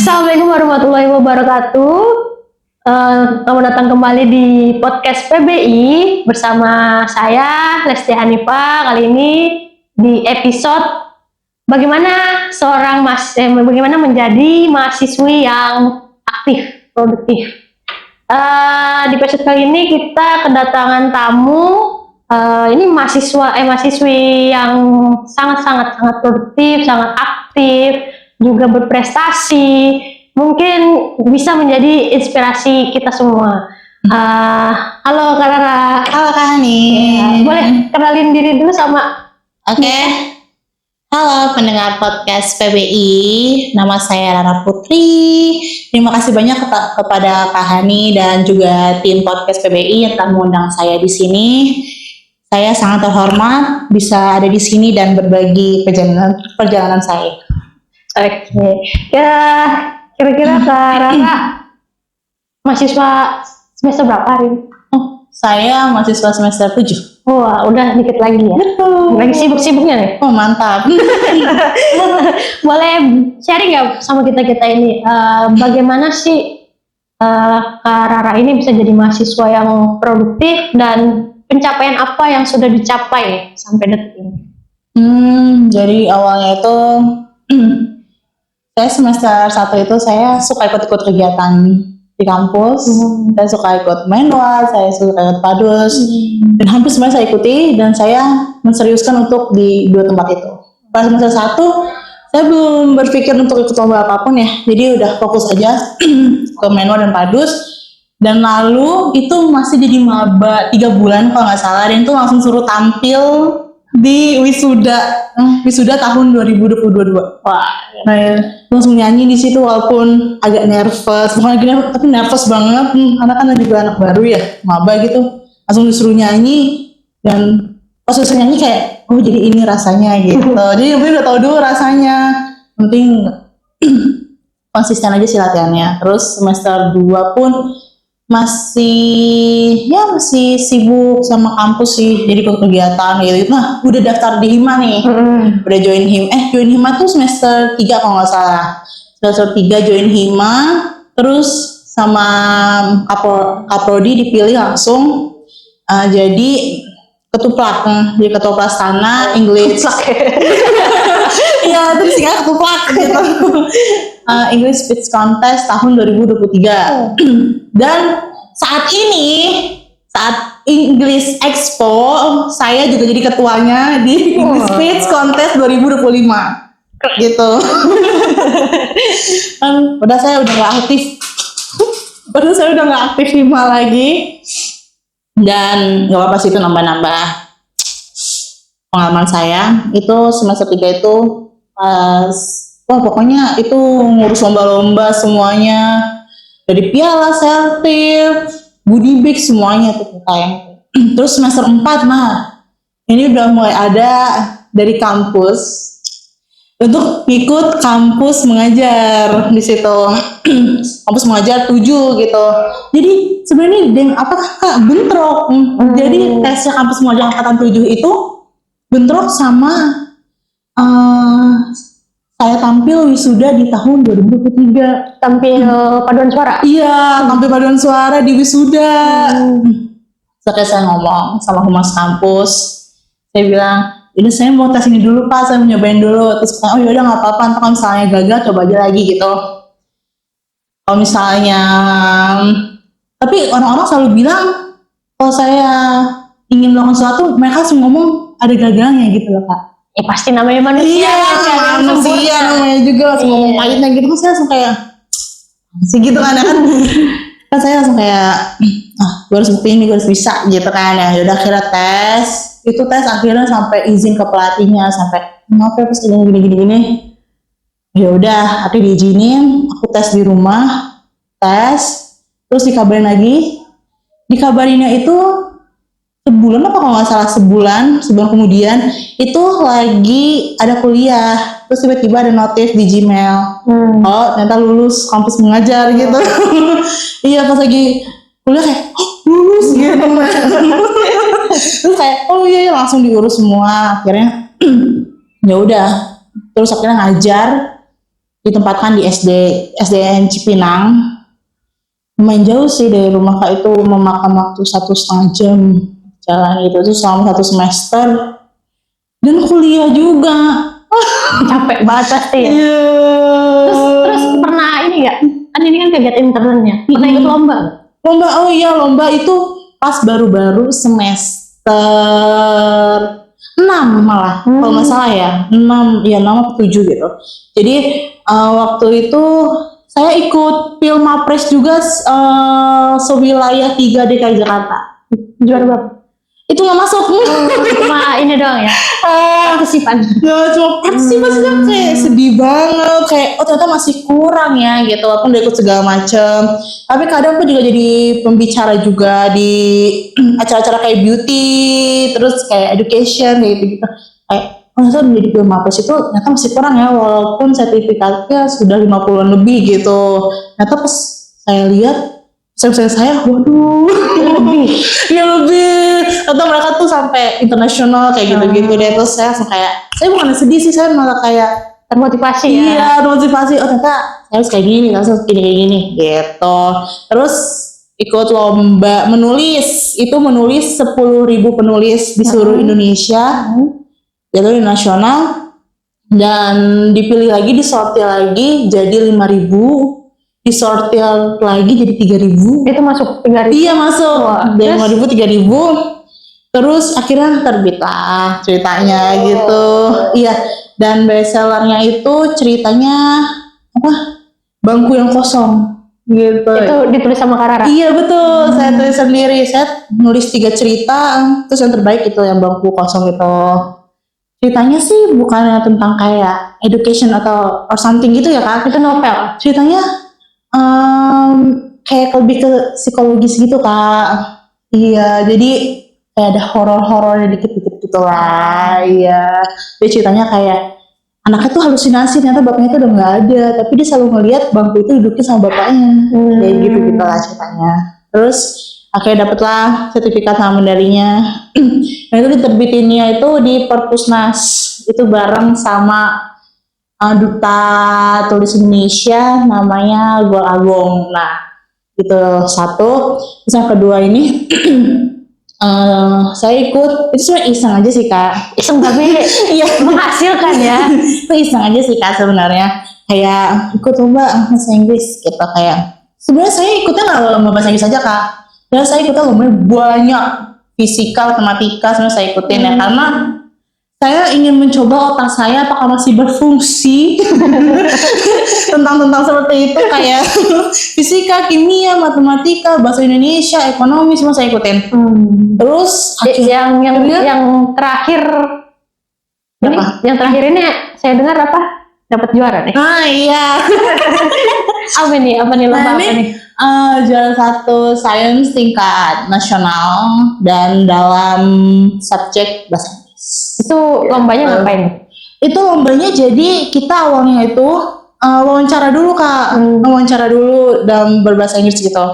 Assalamualaikum warahmatullahi wabarakatuh. Selamat datang kembali di podcast PBI bersama saya Lesti Hanifah. Kali ini di episode bagaimana bagaimana menjadi mahasiswi yang aktif, produktif. Di episode kali ini kita kedatangan tamu. Ini mahasiswi yang sangat produktif, sangat aktif, juga berprestasi, mungkin bisa menjadi inspirasi kita semua. Halo Kak Rara. Halo Kak Hani. Ya, boleh kenalin diri dulu sama. Oke. Halo pendengar podcast PBI, nama saya Rara Putri. Terima kasih banyak kepada Kak Hani dan juga tim podcast PBI yang telah mengundang saya di sini. Saya sangat terhormat bisa ada di sini dan berbagi perjalanan saya. Oke. Kira-kira Kak Rara mahasiswa semester berapa hari? Saya mahasiswa semester 7. Wah, udah dikit lagi ya. Lagi sibuk-sibuknya nih. Oh, mantap. Boleh sharing nggak sama kita ini? Bagaimana sih Kak Rara ini bisa jadi mahasiswa yang produktif dan pencapaian apa yang sudah dicapai sampai detik ini? Jadi awalnya itu saya semester 1 itu saya suka ikut kegiatan di kampus. Saya suka ikut menwa, saya suka ikut padus, dan hampir semua saya ikuti dan saya menseriuskan untuk di 2 tempat itu. Pas semester 1 saya belum berpikir untuk ikut lomba apapun ya, jadi udah fokus aja ke menwa dan padus. Dan lalu itu masih jadi maba 3 bulan kalau nggak salah, dan itu langsung suruh tampil di wisuda tahun 2022. Wah, nah ya, langsung nyanyi di situ walaupun agak nervous, bukan lagi nervous tapi nervous banget, karena kan juga anak baru ya, maba gitu, langsung disuruh nyanyi. Dan pas disuruh nyanyi kayak, oh jadi ini rasanya gitu. Jadi mungkin udah tahu dulu rasanya, penting konsisten aja sih latihannya. Terus semester 2 pun masih sibuk sama kampus sih, jadi ikut kegiatan gitu. Nah, udah daftar di HIMA nih. Udah join HIMA tuh semester 3 kalau nggak salah. Semester 3 join HIMA, terus sama Kaprodi dipilih langsung jadi ketuplak, jadi ketua pelaksana English. Iya, terus singkat ketuplak gitu. English Speech Contest tahun 2023. Dan saat English Expo saya juga jadi ketuanya di English Speech Contest 2025 gitu. Padahal saya udah nggak aktif HIMA lagi, dan nggak apa-apa sih, itu nambah pengalaman saya. Itu semester 3 itu pokoknya itu ngurus lomba-lomba semuanya, dari piala, selfie, goodie bag, semuanya tuh kayak. Terus semester 4, nah ini udah mulai ada dari kampus untuk ikut kampus mengajar di situ. Kampus mengajar 7 gitu. Jadi sebenarnya apakah Kak bentrok? Jadi tesnya kampus mengajar angkatan 7 itu bentrok sama saya tampil wisuda di tahun 2023. Tampil paduan suara? Iya, tampil paduan suara di wisuda. Terus saya ngomong sama humas kampus, saya bilang, ini saya mau tes ini dulu Pak, saya mau nyobain dulu. Terus oh yaudah nggak apa-apa, ntar kalau misalnya gagal coba aja lagi gitu. Kalau misalnya, tapi orang-orang selalu bilang kalau saya ingin melakukan sesuatu, mereka langsung ngomong ada gagalnya gitu loh Kak. Ya pasti namanya manusia. Iya, manusia namanya juga langsung ngomong pahitnya gitu. Kan saya langsung kayak sih gitu kan saya langsung kayak gue harus buktiin nih, gue harus bisa gitu kan ya. Udah akhirnya tes akhirnya sampai izin ke pelatihnya, sampai maaf ya pas gini. Ya udah akhirnya diizinin, aku tes di rumah, terus dikabarinnya itu sebulan apa kalau nggak salah, sebulan kemudian itu lagi ada kuliah, terus tiba-tiba ada notif di Gmail, oh ternyata lulus kampus mengajar gitu. Iya, pas lagi kuliah kayak lulus gitu. Terus kayak oh iya langsung diurus semua. Akhirnya ya udah, terus akhirnya ngajar ditempatkan di SDN Cipinang. Lumayan jauh sih dari rumah Kak, itu memakan waktu 1,5 jam jalan gitu. Itu selama 1 semester. Dan kuliah juga. Capek banget pasti ya. Iya. Terus pernah ini nggak? Kan ini kan kegiatan internnya. Pernah ikut lomba nggak? Lomba, oh iya lomba itu pas baru-baru semester 6 malah, kalau nggak salah ya, 6 atau 7 gitu. Jadi waktu itu saya ikut Pilmapres juga sewilayah 3 DKI Jakarta. Juara berapa? Itu nggak masuk. Cuma ini doang ya. Partisipan. Nggak cuma partisipasinya kayak sedih banget, kayak oh ternyata masih kurang ya gitu, walaupun udah ikut segala macem. Tapi kadang aku juga jadi pembicara juga di acara-acara kayak beauty, terus kayak education kayak gitu. Kayak ternyata menjadi Pilmapres itu ternyata masih kurang ya, walaupun sertifikatnya sudah 50-an lebih gitu. Ternyata pas saya lihat saya waduh ya lebih, atau mereka tuh sampai internasional kayak gitu-gitu deh. Terus saya langsung kayak, saya bukan sedih sih, saya malah kayak Termotivasi ya. iya motivasi, oh ternyata saya harus kayak gini, harus gini gitu. Terus ikut lomba menulis, itu menulis 10.000 penulis di seluruh Indonesia, jatuh di nasional, dan dipilih lagi, disortir lagi jadi 5.000, disortir lagi jadi 3.000. Itu masuk 3.000. Iya masuk. Wah, Dari terus? 5.000 3.000. Terus akhirnya terbit lah ceritanya gitu. Iya. Dan bestsellernya itu ceritanya apa? Bangku yang kosong gitu. Itu ditulis sama Kak Rara. Iya betul. Saya tulis sendiri. Saya nulis 3 cerita. Terus yang terbaik itu yang bangku kosong itu. Ceritanya sih bukannya tentang kayak education atau or something gitu ya Kak. Itu novel. Ceritanya kayak lebih ke psikologis gitu Kak. Iya, jadi kayak ada horor-horornya dikit-dikit gitu lah. Iya, dia ceritanya kayak anaknya tuh halusinasi, ternyata bapaknya tuh udah nggak ada, tapi dia selalu ngeliat bangku itu duduknya sama bapaknya. Kayak gitu lah ceritanya. Terus akhirnya dapetlah sertifikat sama medalinya. Nah itu diterbitinnya itu di Perpusnas, itu bareng sama Duta Tulis Indonesia, namanya Gol Agung. Nah itu satu. Terus yang kedua ini saya ikut, itu cuma iseng aja sih Kak. Iseng tapi Iya, menghasilkan ya. itu iseng aja sih Kak sebenarnya. Kayak ikut lomba bahasa Inggris gitu, kayak sebenarnya saya ikutnya nggak lomba bahasa Inggris aja Kak. Dan saya ikutnya lomba banyak, fisika, matematika sebenarnya saya ikutin ya, karena saya ingin mencoba otak saya apakah masih berfungsi tentang seperti itu, kayak fisika, kimia, matematika, bahasa Indonesia, ekonomi semua saya ikutin. Terus yang terakhir ini, Apa? yang terakhir ini saya dengar apa? Dapat juara nih. iya. Apa nih lomba Nah, apa ini nih? juara 1 sains tingkat nasional dan dalam subjek bahasa Inggris. Itu lombanya ngapain? Itu lombanya jadi kita awalnya itu wawancara dulu Kak, wawancara dulu dalam berbahasa Inggris gitu.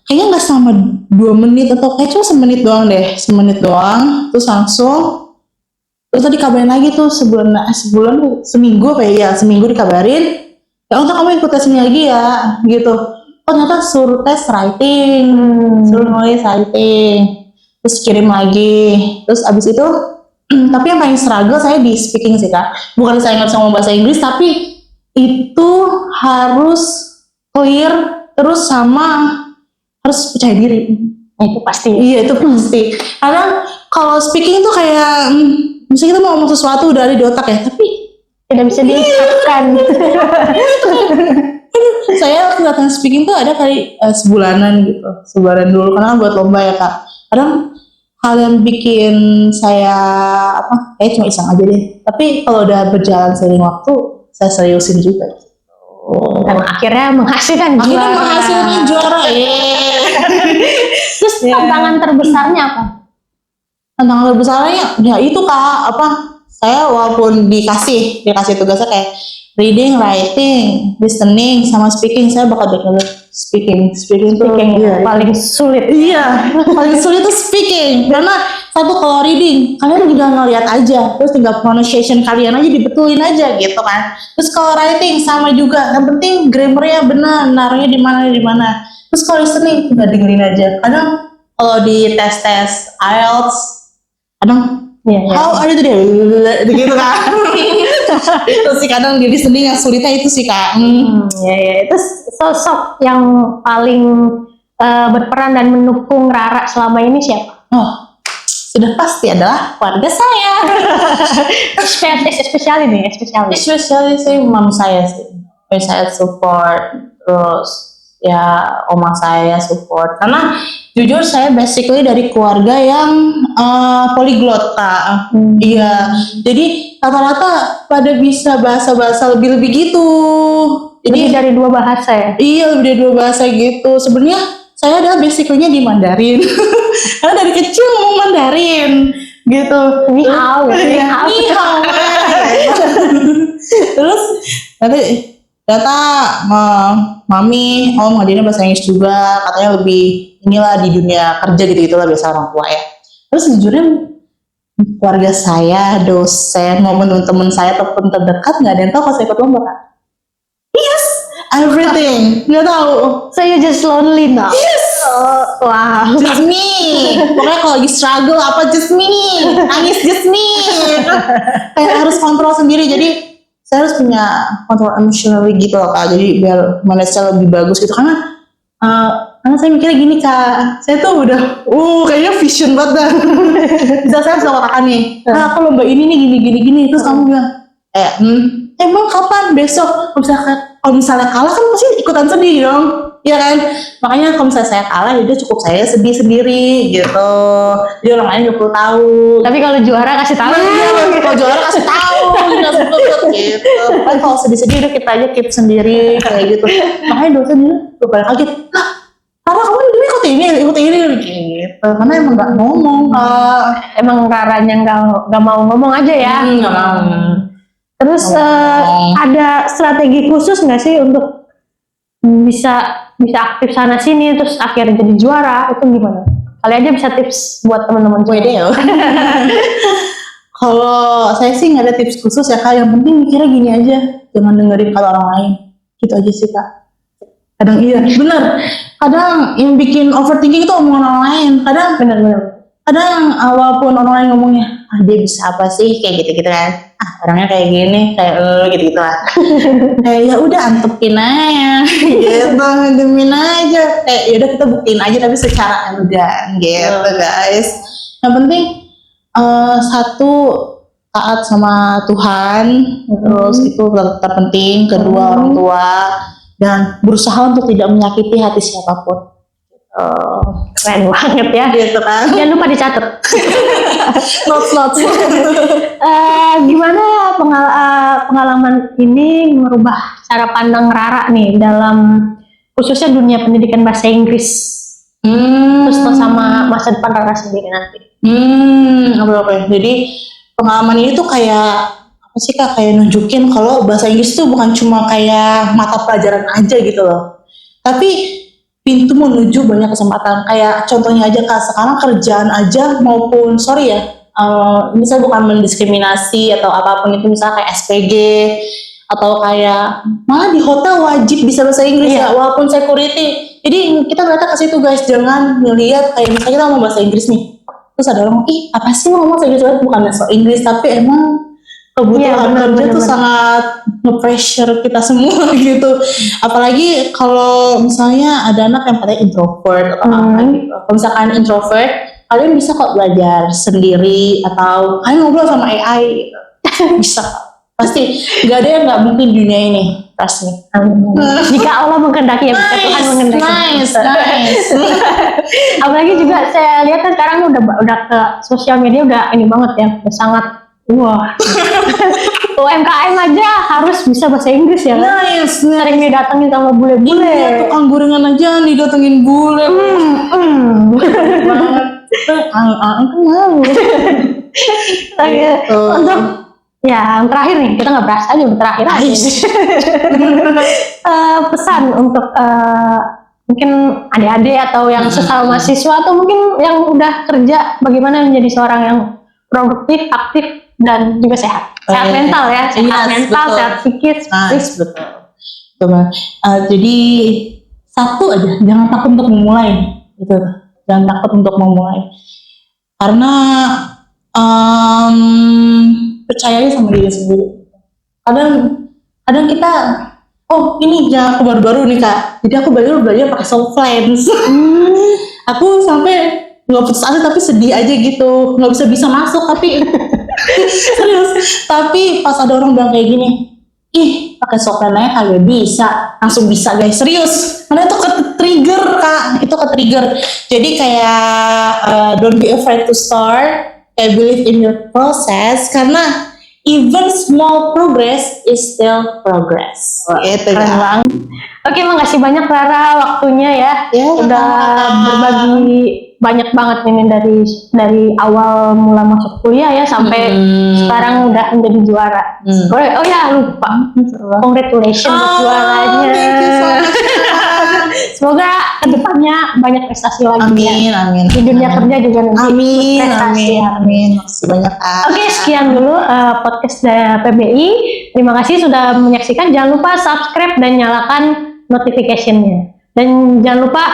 Kayaknya nggak selama 2 menit atau kayak cuma semenit doang deh, semenit doang. Terus langsung terus dikabarin lagi tuh seminggu apa ya, seminggu dikabarin. Ya untuk kamu ikut tes ini lagi ya, gitu. Oh ternyata suruh tes writing, suruh nulis writing, terus kirim lagi. Terus abis itu, tapi yang paling struggle saya di speaking sih Kak. Bukan saya nggak bisa ngomong bahasa Inggris, tapi itu harus clear, terus sama harus percaya diri. Itu pasti. Iya itu pasti. Karena kalau speaking tuh kayak, misalnya kita mau ngomong sesuatu udah ada di otak ya, tapi Tidak bisa diucapkan. saya waktu latihan speaking tuh ada kali sebulanan gitu, sebulanan dulu karena buat lomba ya Kak. Kadang hal yang bikin saya kayak cuma iseng aja deh, tapi kalau udah berjalan seiring waktu saya seriusin juga. Dan akhirnya menghasilkan juara. Terus tantangan terbesarnya apa? Tantangan terbesarnya ya itu Kak, saya walaupun dikasih tugasnya kayak reading, writing, listening, sama speaking. Saya bakal belajar speaking tuh iya. paling sulit. Iya, paling sulit tuh speaking. Karena satu kalau reading, kalian tinggal ngeliat aja, terus tinggal pronunciation kalian aja dibetulin aja gitu kan. Terus kalau writing sama juga, yang penting grammarnya benar, naruhnya di mana. Terus kalau listening tinggal dengerin aja. Kadang kalau di tes IELTS, kadang how are you today? Gitu kan. Itu sih kadang di listening yang sulitnya itu sih Kak. Itu sosok yang paling berperan dan mendukung Rara selama ini siapa? Oh, sudah pasti adalah keluarga saya. Especially sih mom saya sih. Saya support, terus ya oma saya support. Karena jujur saya basically dari keluarga yang polyglot Kak. Iya, jadi rata-rata pada bisa bahasa-bahasa lebih gitu. Jadi lebih dari 2 bahasa ya? Iya, lebih dari 2 bahasa gitu. Sebenarnya saya adalah basically di Mandarin. Karena dari kecil ngomong Mandarin gitu. Ni hao. Terus ternyata mami ngajarin bahasa Inggris juga, katanya lebih inilah di dunia kerja gitu-gitulah biasa orang tua ya. Terus sejujurnya keluarga saya, dosen, maupun teman-teman saya ataupun terdekat nggak ada yang tahu kalau saya ikut lomba Kak. Yes, everything. Nggak tahu. So you just lonely now? Yes. Wow. Just me. Pokoknya kalau lagi struggle apa just me. Nangis just me. Kayak harus kontrol sendiri. Jadi saya harus punya kontrol emotionally gitu loh Kak. Jadi biar manage lebih bagus gitu. Karena saya mikirnya gini Kak. Saya tuh udah kayaknya vision banget dah. Bisa saya bisa katakan nih. Aku lomba ini nih gini. Terus kamu bilang emang kapan besok? Kalau misalnya kalah kan pasti ikutan sedih dong, ya kan? Makanya kalau misalnya saya kalah, ya udah cukup saya sedih sendiri gitu. Jadi orang lain gak perlu tahu. Tapi kalau juara kasih tahu. Kalau juara kasih tahu, gitu. Kan kalau sedih-sedih udah kita aja keep sendiri kayak gitu. Makanya dosen tuh pada kaget. Karena kamu ikut ini gitu. Karena emang nggak ngomong. Emang Raranya nggak mau ngomong aja ya? Nggak mau. Terus ada strategi khusus nggak sih untuk bisa aktif sana sini terus akhirnya jadi juara, itu gimana? Kali aja bisa tips buat teman-teman. Wede. Kalau saya sih nggak ada tips khusus ya Kak, yang penting mikirnya gini aja, jangan dengerin kata orang lain, gitu aja sih Kak. Kadang iya, bener. Kadang yang bikin overthinking itu omongan orang lain. Kadang walaupun orang lain ngomongnya, dia bisa apa sih kayak gitu kan, orangnya kayak gini, kayak gitu lah. Kayak ya udah antepin aja, gitu, antepin aja. Kayak yaudah kita buktiin aja tapi secara elegan, gitu guys. Yang penting satu, taat sama Tuhan, terus itu terpenting. Kedua, orang tua, dan berusaha untuk tidak menyakiti hati siapapun. Keren banget ya, gitu kan. Jangan lupa dicatat. Notes. Gimana pengalaman ini merubah cara pandang Rara nih dalam khususnya dunia pendidikan bahasa Inggris, terus sama masa depan Rara sendiri nanti? Apa? Jadi pengalaman ini tuh kayak apa sih Kak? Kayak nunjukin kalau bahasa Inggris tuh bukan cuma kayak mata pelajaran aja gitu loh, tapi pintu menuju banyak kesempatan. Kayak contohnya aja Kak, sekarang kerjaan aja maupun ini saya bukan mendiskriminasi atau apapun itu, misalnya kayak SPG atau kayak malah di hotel wajib bisa bahasa Inggris ya, walaupun security. Jadi kita ternyata ke situ guys, jangan ngelihat kayak misalnya kita mau bahasa Inggris nih, terus ada orang apa sih ngomong bahasa Inggris, bukan bahasa Inggris tapi emang kebutuhan kerja tuh sangat nge-pressure kita semua gitu. Apalagi kalau misalnya ada anak yang katanya introvert atau apa gitu. Kalau misalkan introvert, kalian bisa kok belajar sendiri atau kalian ngobrol sama AI gitu. Bisa pasti, nggak ada yang nggak mungkin di dunia ini, pasti. Jika Allah menghendaki ya, Tuhan menghendaki. Nice. Apalagi juga saya lihat kan sekarang udah ke sosial media udah ini banget ya, udah sangat UMKM aja harus bisa bahasa Inggris ya. Nice. Sering didatengin sama bule-bule. Iya, tukang gorengan aja didatengin bule. Banget. Aku malu. Untuk Ya, yang terakhir nih, kita nggak berasa aja udah terakhir aja. Pesan untuk mungkin adik-adik atau yang sesama mahasiswa atau mungkin yang udah kerja, bagaimana menjadi seorang yang produktif, aktif, dan juga sehat. Sehat mental ya, sehat Yes, mental, betul. sehat psikis. Betul. Coba. Jadi satu aja, jangan takut untuk memulai. Gitu. Jangan takut untuk memulai. Karena percaya sama diri sendiri. Kadang kita, oh ini ya aku baru-baru nih Kak. Jadi aku baru belajar pakai Softlands. Aku sampai nggak putus asa tapi sedih aja gitu, nggak bisa masuk tapi serius. Tapi pas ada orang bilang kayak gini, ih pakai Softlands aja kagak bisa, langsung bisa guys, serius. Karena itu ke trigger Kak, itu ke trigger. Jadi kayak don't be afraid to start. I believe in your process karena even small progress is still progress. Gitu Keren ya. banget. Oke, makasih banyak Rara waktunya ya. Ya, Udah berbagi banyak banget ini dari awal mula masuk kuliah ya sampai sekarang udah menjadi juara. Oh ya lupa. Congratulations untuk juaranya. Thank you so much. Semoga kedepannya banyak prestasi lagi ya. Amin. Di dunia kerja juga nanti Amin. prestasi. Amin. Makasih banyak Kak. Oke, sekian dulu podcast dari PBI. Terima kasih sudah menyaksikan. Jangan lupa subscribe dan nyalakan notification-nya. Dan jangan lupa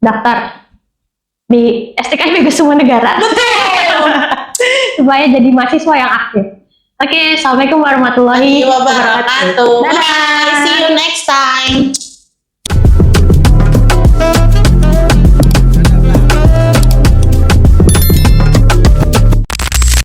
daftar di STKIP Semua Negara. Supaya jadi mahasiswa yang aktif. Oke, assalamualaikum warahmatullahi wabarakatuh. Bye. See you.